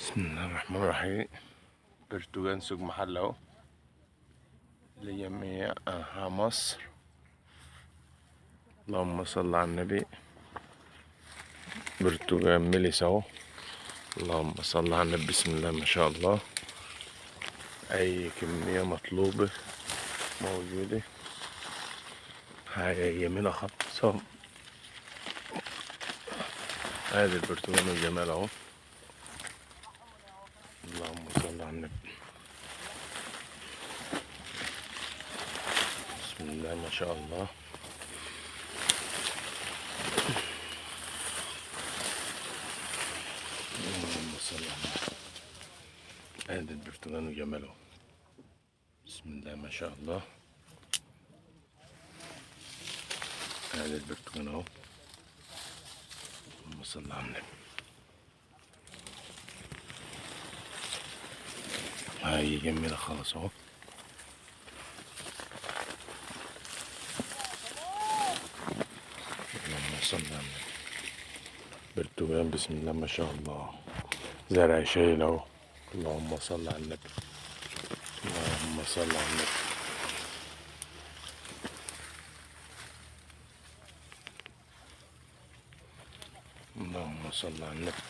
بسم الله الرحمن الرحيم. برتقال سوق محل اهو لجميع أنحاء مصر. اللهم صل على النبي. برتقال ملس اهو. اللهم صل على النبي. بسم الله ما شاء الله. أي كمية مطلوبة موجودة. هاي يمينها خط صم. هذا البرتقال الجمال اهو. اللهم صل على النبي. بسم الله ما شاء الله. اللهم صل على النبي. هذا البرتقال الجمال اهو. بسم الله ما شاء الله. هذا البرتقال اهو. اللهم صل على النبي. هاي جميلة خالص اهو. اللهم صل على النبي. برتقال بسم الله ما شاء الله. زرع شايل اهو. اللهم صل على النبي. اللهم صل على النبي. اللهم صل على النبي.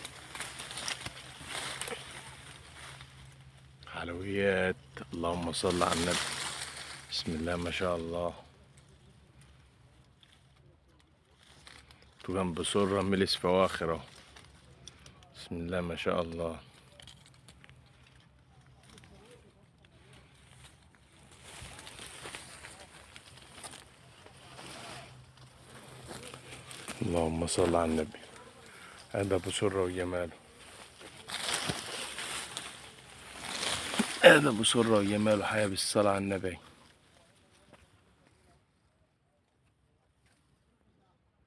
حلويات. اللهم صل على النبي. بسم الله ما شاء الله. برتقال بسرة ملس فواخر اهو. بسم الله ما شاء الله. اللهم صل على النبي. هذا بسرة وجماله. هذا بسرة وجماله. حياة بالصلاة على النبي.